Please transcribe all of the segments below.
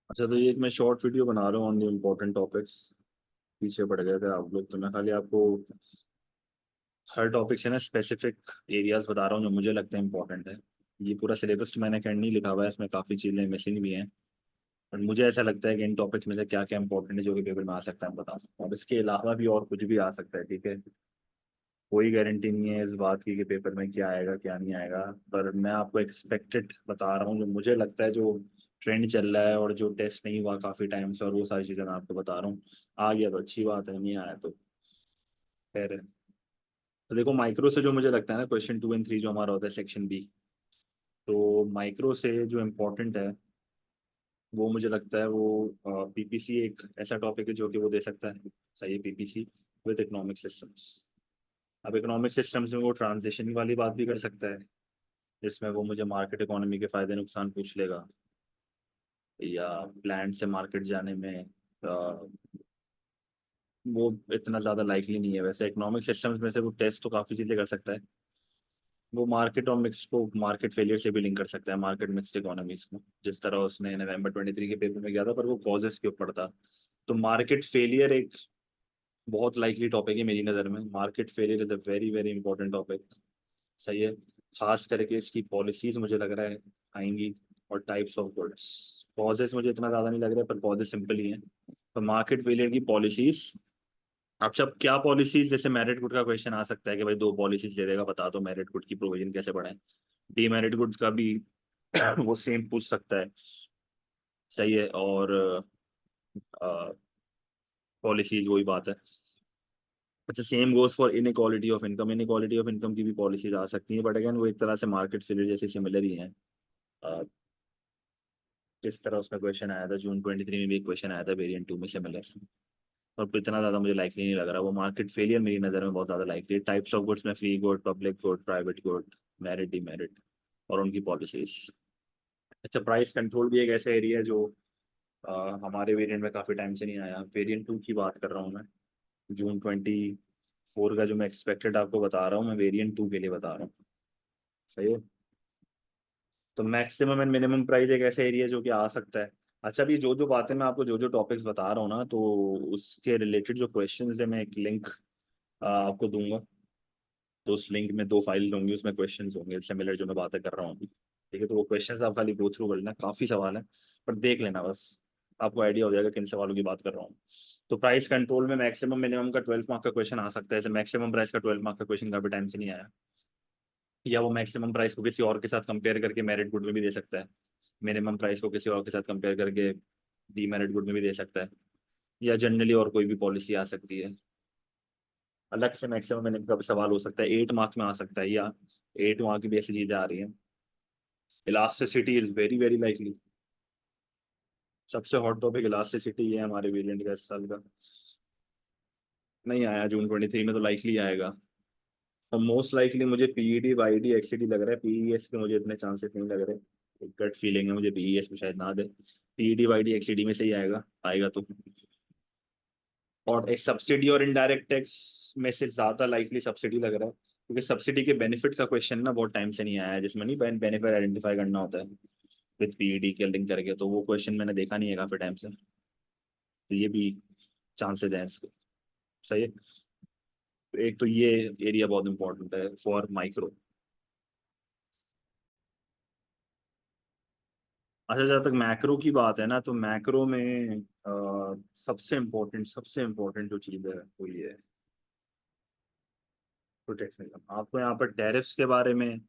अच्छा, तो ये एक मैं शॉर्ट वीडियो बना रहा हूँ ऑन द इम्पोर्टेंट टॉपिक्स। पीछे पड़ गए थे आप लोग, तो मैं खाली आपको हर टॉपिक से ना स्पेसिफिक एरियाज बता रहा हूँ जो मुझे लगता है इंपॉर्टेंट है। ये पूरा सिलेबस तो मैंने नहीं लिखा हुआ है, इसमें काफ़ी चीज़ें मिसिंग भी हैं। पर मुझे ऐसा लगता है कि इन टॉपिक्स में से क्या क्या इंपॉर्टेंट है जो कि पेपर में आ सकता है, हम बता सकते हैं। और इसके अलावा भी और कुछ भी आ सकता है, ठीक है। कोई गारंटी नहीं है इस बात की कि पेपर में क्या आएगा क्या नहीं आएगा। पर मैं आपको एक्सपेक्टेड बता रहा हूँ जो मुझे लगता है, जो ट्रेंड चल रहा है और जो टेस्ट नहीं हुआ काफ़ी टाइम से, और वो सारी चीज़ें मैं आपको बता रहा हूँ। आ गया तो अच्छी बात है, नहीं आया तो खैर है। तो देखो, माइक्रो से जो मुझे लगता है ना, क्वेश्चन 2 और 3 जो हमारा होता है सेक्शन बी, तो माइक्रो से जो इम्पोर्टेंट है वो मुझे लगता है वो पीपीसी एक ऐसा टॉपिक है जो कि वो दे सकता है। सही है, पीपीसी विद इकोनॉमिक सिस्टम्स। अब इकोनॉमिक सिस्टम्स में वो ट्रांजिशन वाली बात भी कर सकता है, जिसमें वो मुझे मार्केट इकोनॉमी के फायदे नुकसान पूछ लेगा, या प्लांट से मार्केट जाने में वो इतना ज़्यादा लाइकली नहीं है। वैसे इकोनॉमिक सिस्टम्स में से वो टेस्ट तो काफ़ी चीज़ें कर सकता है। वो मार्केट और मिक्स को मार्केट फेलियर से भी लिंक कर सकता है, मार्केट मिक्स्ड इकोनॉमीज को, जिस तरह उसने नवंबर 23 के पेपर में किया था, पर वो कॉजेस के ऊपर था। तो मार्केट फेलियर एक बहुत लाइकली टॉपिक है मेरी नज़र में। Market failure is a very very important topic. सही है। खास करके इसकी पॉलिसीज मुझे लग रहा है आएंगी, और टाइप्स ऑफ गुड्स। कॉजेस मुझे इतना ज़्यादा नहीं लग रहा है, पर कॉजेस सिंपल ही हैं। तो मार्केट फेलियर की पॉलिसीज। अच्छा, अब क्या पॉलिसीज, जैसे मेरिट गुड का क्वेश्चन आ सकता है कि भाई दो पॉलिसीज दे देगा, बता दो मेरिट गुड की प्रोविजन कैसे बढ़ाएं। डीमेरिट गुड्स का भी वो सेम पूछ सकता है। सही है। और पॉलिसीज वही बात है। अच्छा, same goes for inequality of income. Inequality of income की भी पॉलिसीज आ सकती हैं, बट अगेन वो एक तरह से मार्केट फेलियर जैसे सिमिलर ही हैं। अ, जिस तरह उसमें क्वेश्चन आया था जून 23 में भी क्वेश्चन आया था वेरिएंट 2 में सिमिलर। और इतना ज्यादा मुझे लाइकली नहीं लग रहा। वो मार्केट फेलियर मेरी नज़र में बहुत ज्यादा लाइकली है। टाइप्स ऑफ गुड्स में free good, public good, private good, merit, demerit, और उनकी पॉलिसीज। अच्छा, प्राइस कंट्रोल भी एक ऐसा एरिया है जो हमारे वेरिएंट में काफी टाइम से नहीं आया। वेरिएंट 2 की बात कर रहा हूँ मैं। जून 24 का जो मैं एक्सपेक्टेड आपको बता रहा हूँ, मैं वेरिएंट 2 के लिए बता रहा हूँ। सही है। तो मैक्सिमम एंड मिनिमम प्राइस एक ऐसा एरिया जो कि आ सकता है। अच्छा, अभी जो जो बातें मैं आपको जो जो टॉपिक्स बता रहा हूँ ना, तो उसके रिलेटेड जो क्वेश्चंस है, मैं एक लिंक आपको दूंगा। तो उस लिंक में 2 फाइल होंगी, उसमें क्वेश्चंस होंगे सिमिलर जो मैं बातें कर रहा हूँ अभी। ठीक है, तो वो क्वेश्चंस आप खाली गो थ्रू कर लेना, काफी सवाल है, पर देख लेना बस। आपको आइडिया हो जाएगा किन सवालों की बात कर रहा हूँ। तो प्राइस कंट्रोल में मैक्सिमम मिनिमम का 12 मार्क का क्वेश्चन आ सकता है। जैसे मैक्सिमम प्राइस का 12 मार्क का क्वेश्चन काफी टाइम से नहीं आया। या वो मैक्सिमम प्राइस को किसी और के साथ कंपेयर करके मेरिट गुड में भी दे सकता है। मिनिमम प्राइस को किसी और के साथ कंपेयर करके डीमेरिट गुड में भी दे सकता है। या जनरली और कोई भी पॉलिसी आ सकती है। अलग से मैक्सिमम मिनिमम का भी सवाल हो सकता है, 8 मार्क में आ सकता है, या 8 मार्क की भी ऐसी चीजें आ रही हैं। Elasticity is very very likely. सबसे हॉट टॉपिक इलास्टिसिटी है हमारे वेरिएंट का इस साल का। नहीं आया जून 23 में, तो लाइकली आएगा। और मोस्ट लाइकली मुझे पीईडी वाईडी एक्सईडी लग रहा है। पीईएस के मुझे इतने चांसेस नहीं लग रहे। एक गट फीलिंग है मुझे, पीईएस में शायद ना दे। पीईडी वाईडी एक्सईडी में से ही आएगा, आएगा तो। और एक सब्सिडी और इनडायरेक्ट टैक्स में से ज्यादा लाइकली सब्सिडी लग रहा है, क्योंकि सब्सिडी के बेनिफिट का क्वेश्चन ना बहुत टाइम से नहीं आया है, जिसमें नहीं बेनिफिट आइडेंटिफाई करना होता है विद पीईडी के लिंक करके। तो वो क्वेश्चन मैंने देखा नहीं है काफी टाइम से। तो ये भी चांसेस हैं इसके। सही है। तो एक तो ये एरिया बहुत इंपॉर्टेंट है फॉर माइक्रो। अच्छा, जहाँ तक मैक्रो की बात है ना, तो मैक्रो में सबसे इम्पोर्टेंट जो चीज़ है वो ये है, प्रोटेक्शनिज्म। आपको यहाँ पर टैरिफ्स के बारे में,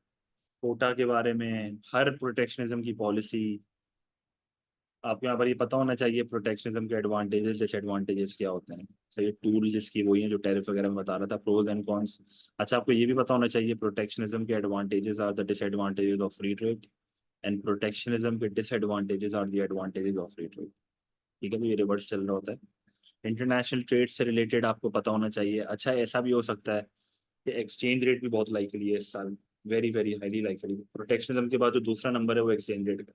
कोटा के बारे में, हर प्रोटेक्शनिज्म की पॉलिसी आपको यहाँ पर ये पता होना चाहिए। प्रोटेक्शनिज्म के एडवांटेजेस डिसएडवांटेजेस क्या होते हैं। सही, टूल जिसकी वही है जो टैरिफ वगैरह में बता रहा था, प्रोज एंड कॉन्स। अच्छा, आपको ये भी पता होना चाहिए प्रोटेक्शनिज्म के advantages are the disadvantages of free trade, and protectionism के disadvantages are the advantages of free trade. ठीक है, तो ये रिवर्स चल रहा होता है। इंटरनेशनल ट्रेड से रिलेटेड आपको पता होना चाहिए। अच्छा, ऐसा भी हो सकता है कि एक्सचेंज रेट भी बहुत लाइकली है इस साल, very very highly likely. Protectionism के बाद जो दूसरा नंबर है वो एक्सचेंज रेट का।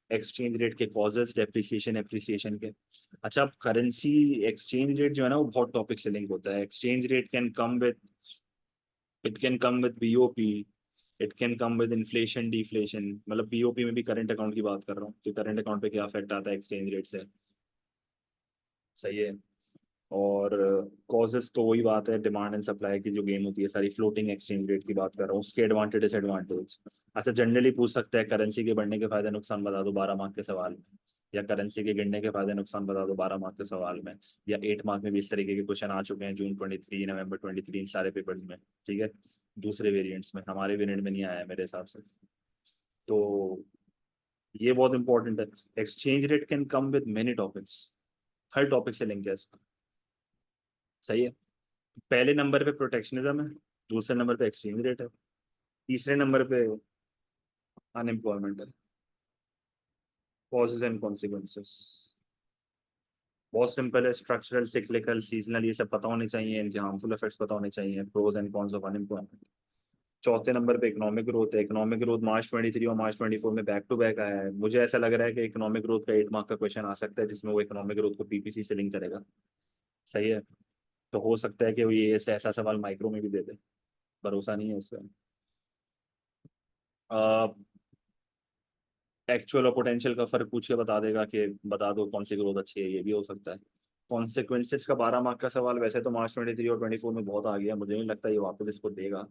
एक्सचेंज रेट के कॉजेस, डेप्रिसिएशन एप्रिसिएशन के। अच्छा, अब करेंसी एक्सचेंज रेट जो है ना, वो बहुत टॉपिक से लिंक होता है। Exchange rate can come with, it can come with BOP, it can come with inflation deflation, मतलब पीओपी में भी करंट अकाउंट की बात कर रहा हूँ कि करंट अकाउंट पे क्या इफेक्ट आता है एक्सचेंज रेट से। सही है। और कॉजेस तो वही बात है, डिमांड एंड सप्लाई की जो गेम होती है सारी, फ्लोटिंग एक्सचेंज रेट की बात कर रहा हूँ, उसके एडवांटेज डिसएडवांटेज। अच्छा जनरली पूछ सकते हैं करेंसी के बढ़ने के फायदे नुकसान बता दो 12 मार्क के सवाल में, या करेंसी के गिरने के फायदे नुकसान बता दो 12 मार्क के सवाल में, या 8 मार्क में भी इस तरीके के क्वेश्चन आ चुके हैं जून 23 नवंबर 23 इन सारे पेपर्स में। ठीक है, दूसरे वेरिएंट्स में, हमारे वेरिएंट में नहीं आया है मेरे हिसाब से। तो ये बहुत इंपॉर्टेंट है। Exchange rate can come with many topics, her topic से लिंक है इसका। सही है। पहले नंबर पे प्रोटेक्शनिज्म है, दूसरे नंबर पे एक्सचेंज रेट है, तीसरे नंबर पे अनएम्प्लॉयमेंट है। कॉजेज एंड कॉन्सिक्वेंसेस बहुत सिंपल है, स्ट्रक्चरल सिक्लिकल सीजनल ये सब पता होने चाहिए, इनके हार्मफुल इफेक्ट्स पता होने चाहिए, pros and cons of unemployment. चौथे नंबर पे इकोनॉमिक ग्रोथ है, इकोनॉमिक ग्रोथ मार्च 23 और मार्च 24 में बैक टू बैक आया है। मुझे ऐसा लग रहा है कि इकोनॉमिक ग्रोथ का 8 मार्क का क्वेश्चन आ सकता है जिसमें वो इकोनॉमिक ग्रोथ को पीपीसी से लिंक करेगा। सही है। तो हो सकता है कि वो ये ऐसा सवाल माइक्रो में भी दे दे, भरोसा नहीं है इसका। एक्चुअल और पोटेंशियल का फर्क पूछ के बता देगा कि बता दो कौन सी ग्रोथ अच्छी है, ये भी हो सकता है। कॉन्सिक्वेंसेस का 12 मार्क का सवाल वैसे तो मार्च 23 और 24 में बहुत आ गया, मुझे नहीं लगता ये वापस इसको देगा।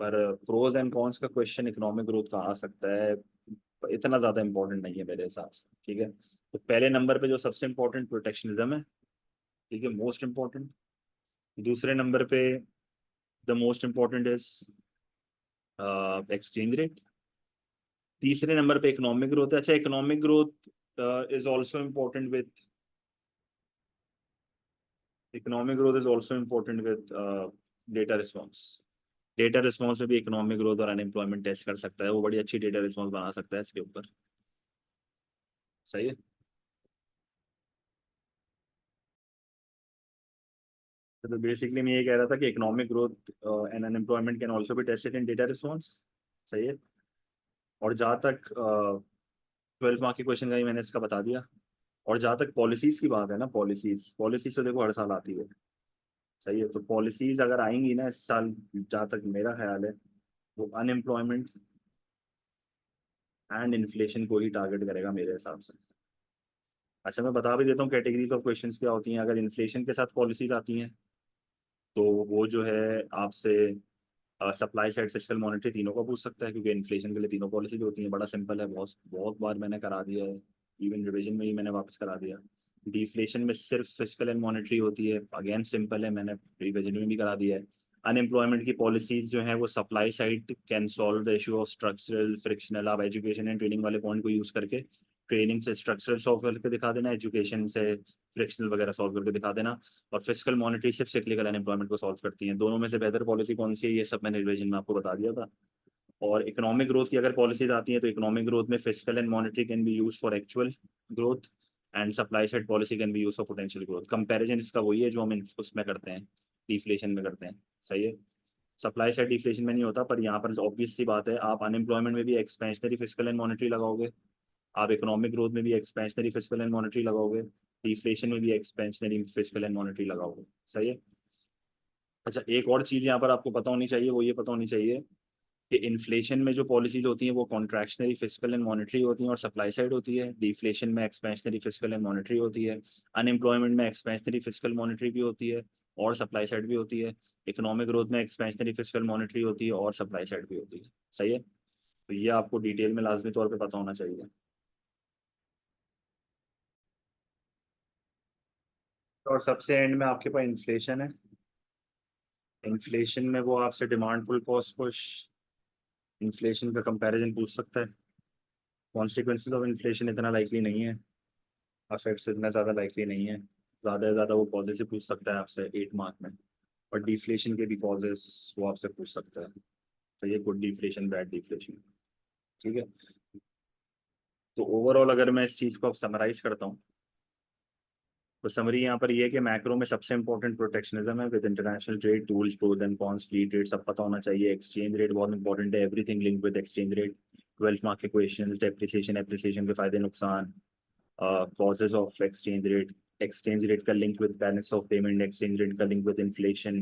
पर प्रोज एंड कॉन्स का क्वेश्चन इकोनॉमिक ग्रोथ का आ सकता है, इतना ज्यादा इंपॉर्टेंट नहीं है मेरे हिसाब से। ठीक है, तो पहले नंबर पे जो सबसे इंपॉर्टेंट प्रोटेक्शनिज्म है, ठीक है, मोस्ट इंपॉर्टेंट। दूसरे नंबर पे the most important is exchange rate. तीसरे नंबर पे इकोनॉमिक ग्रोथ है। अच्छा economic growth is also important with, economic growth is also important with data response. Data response में भी इकोनॉमिक ग्रोथ और अनएम्प्लॉयमेंट टेस्ट कर सकता है, वो बड़ी अच्छी डेटा रिस्पॉन्स बना सकता है इसके ऊपर। सही है। तो बेसिकली मैं ये कह रहा था कि economic growth and unemployment can also be tested in data response. सही है। और जहाँ तक 12 मार्क के क्वेश्चन का ही मैंने इसका बता दिया। और जहाँ तक पॉलिसीज की बात है ना, पॉलिसीज पॉलिसीज तो देखो हर साल आती है। सही है। तो पॉलिसीज अगर आएंगी ना इस साल, जहाँ तक मेरा ख्याल है, वो अनएम्प्लॉयमेंट एंड इन्फ्लेशन को ही टारगेट करेगा मेरे हिसाब से। अच्छा मैं बता भी देता हूँ कैटेगरीज ऑफ क्वेश्चंस क्या होती हैं। अगर इन्फ्लेशन के साथ पॉलिसीज आती हैं तो वो जो है आपसे सप्लाई साइड फिस्कल मॉनेटरी तीनों का पूछ सकता है, क्योंकि इन्फ्लेशन के लिए तीनों पॉलिसीज होती हैं। बड़ा सिंपल है, बहुत बहुत बार मैंने करा दिया है, इवन रिवीजन में ही मैंने वापस करा दिया। डिफ्लेशन में सिर्फ फिस्कल एंड मॉनेटरी होती है, अगेन सिंपल है, मैंने रिवीजन में भी करा दिया है। अनएम्प्लॉयमेंट की पॉलिसीज जो है वो supply side can solve the issue of structural frictional, आप एजुकेशन एंड ट्रेनिंग वाले पॉइंट को यूज करके ट्रेनिंग से स्ट्रक्चरल सॉल्व करके दिखा देना, एजुकेशन से फ्रिक्शनल वगैरह सॉल्व करके दिखा देना। और फिजिकल मॉनिटरी सिर्फ सिक्लिकल अनएम्प्लॉयमेंट को सॉल्व करती हैं। दोनों में से बेहतर पॉलिसी कौन सी है ये सब मैंने रिवीजन में आपको बता दिया था। और इकोनॉमिक ग्रोथ की अगर पॉलिसीज आती हैं तो इकोनॉमिक ग्रोथ में physical and monetary can be use for actual growth, and supply side policy can be use for potential growth. Comparison इसका वही है जो हम उसमें करते हैं, डिफ्लेशन में करते हैं। सही है। सप्लाई साइड डिफ्लेशन में नहीं होता, पर यहाँ पर ऑब्वियस सी बात है, आप अनएम्प्लॉयमेंट में भी एक्सपेंशनरी फिजिकल एंड मॉनिटरी लगाओगे, आप इकोनॉमिक ग्रोथ में भी एक्सपेंशनरी फिजिकल एंड मॉनिटरी लगाओगे, डिफ्लेशन में भी एक्सपेंशनरी फिजिकल एंड मॉनिटरी लगाओगे। सही है। अच्छा एक और चीज यहाँ पर आपको पता होनी चाहिए, वो ये पता होनी चाहिए कि इन्फ्लेशन में जो पॉलिसीज होती हैं वो कॉन्ट्रैक्शनरी फिजिकल एंड मॉनिटरी होती हैं और सप्लाई साइड होती है। डिफ्लेशन में एक्सपेंशनरी फिजिकल एंड मॉनिटरी होती है। अनएम्प्लॉयमेंट में एक्सपेंशनरी फिजिकल मॉनिटरी भी होती है और सप्लाई साइड भी होती है। इकोनॉमिक ग्रोथ में एक्सपेंशनरी फिजिकल मॉनिटरी होती है और सप्लाई साइड भी होती है। सही है। तो ये आपको डिटेल में लाजमी तौर पर पता होना चाहिए। और सबसे एंड में आपके पास इन्फ्लेशन है। इन्फ्लेशन में वो आपसे demand pull cost push inflation का कंपैरिजन पूछ सकता है। कॉन्सिक्वेंसेज ऑफ इन्फ्लेशन इतना लाइकली नहीं है, अफेक्ट्स इतना ज़्यादा लाइकली नहीं है। ज़्यादा से ज़्यादा वो पॉजिटिव पूछ सकता है आपसे 8 मार्क में। और डिफ्लेशन के भी कॉजेस वो आपसे पूछ सकता है। तो ये गुड डिफ्लेशन बैड डिफ्लेशन। ठीक है। तो ओवरऑल अगर मैं इस चीज़ को अब समराइज करता हूँ तो समरी यहाँ पर ये है कि मैक्रो में सबसे इंपॉर्टेंट प्रोटेक्शनिज्म है with international trade tools pros and cons free trade सब पता होना चाहिए। एक्सचेंज रेट बहुत इंपॉर्टेंट है, everything link with exchange rate. 12 mark के क्वेश्चन, डेप्रिसिएशन एप्रिसिएशन के फायदे नुकसान, causes of exchange rate, exchange rate का link with balance of payment, exchange rate का link with inflation,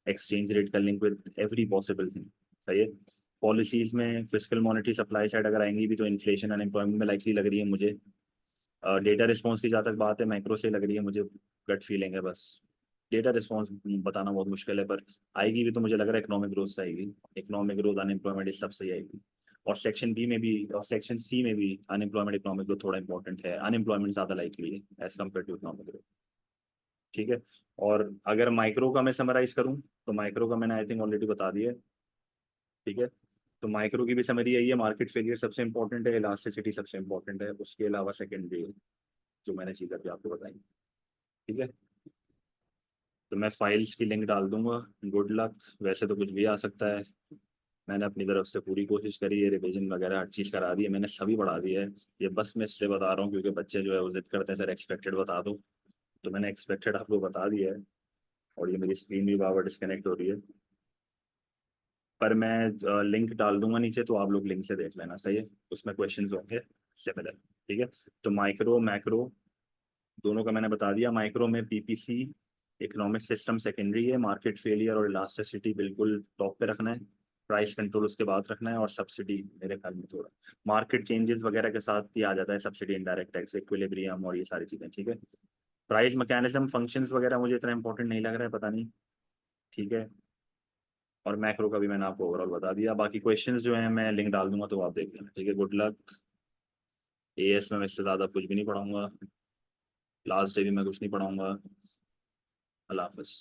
exchange rate का link with every possible thing। सही है। Policies में फिस्कल मॉनेटरी सप्लाई साइड अगर आएंगी भी तो इन्फ्लेशन अनएम्प्लॉयमेंट में लाइकली लग रही है मुझे। डेटा रिस्पॉन्स की जहाँ तक बात है मैक्रो से लग रही है मुझे, गट फीलिंग है बस। डेटा रिस्पॉन्स बताना बहुत मुश्किल है, पर आएगी भी तो मुझे लग रहा है इकोनॉमिक ग्रोथ से आएगी। इकोनॉमिक ग्रोथ अनएम्प्लॉयमेंट इस सब से ही आएगी। और सेक्शन बी में भी और सेक्शन सी में भी अनएम्प्लॉयमेंट इकोनॉमिक ग्रोथ थोड़ा इंपॉर्टेंट है, अनएम्प्लॉयमेंट ज्यादा लाइकली है as compare to economic growth. ठीक है। और अगर माइक्रो का मैं समराइज करूं तो माइक्रो का मैंने आई थिंक ऑलरेडी बता दिया है। ठीक है। तो माइक्रो की भी समरी यही है, मार्केट फेलियर सबसे इंपॉर्टेंट है, इलास्टिसिटी सबसे इंपॉर्टेंट है, उसके अलावा सेकेंडरी है जो मैंने चीज़ अभी आपको बताई। ठीक है। तो मैं फाइल्स की लिंक डाल दूंगा। Good luck. वैसे तो कुछ भी आ सकता है, मैंने अपनी तरफ से पूरी कोशिश करी है, रिवीजन वगैरह हर चीज़ करा दी है मैंने, सभी बढ़ा दिया है। ये बस मैं इसलिए बता रहा हूँ क्योंकि बच्चे जो है वो जिद करते हैं सर एक्सपेक्टेड बता दो, तो मैंने एक्सपेक्टेड आपको बता दिया है। और ये मेरी स्क्रीन भी बार बार डिस्कनेक्ट हो रही है, पर मैं लिंक डाल दूंगा नीचे, तो आप लोग लिंक से देख लेना, सही है। उसमें क्वेश्चंस होंगे सिमिलर। ठीक है। तो माइक्रो मैक्रो दोनों का मैंने बता दिया। माइक्रो में पीपीसी इकोनॉमिक सिस्टम सेकेंडरी है, मार्केट फेलियर और इलास्टिसिटी बिल्कुल टॉप पे रखना है, प्राइस कंट्रोल उसके बाद रखना है, और सब्सिडी मेरे ख्याल में थोड़ा मार्केट चेंजेस वगैरह के साथ ही आ जाता है सब्सिडी, इनडायरेक्ट टैक्स, इक्विलिब्रियम और ये सारी चीजें। ठीक है। प्राइस मैकेनिज्म फंक्शंस वगैरह मुझे इतना इंपॉर्टेंट नहीं लग रहा है, पता नहीं। ठीक है। और मैक्रो का भी मैंने आपको ओवरऑल बता दिया, बाकी क्वेश्चंस जो हैं मैं लिंक डाल दूंगा तो आप देख लेना। ठीक है। Good luck. एएस में इससे ज़्यादा कुछ भी नहीं पढ़ाऊंगा, लास्ट डे भी मैं कुछ नहीं पढ़ाऊंगा। अल्लाह हाफिज़।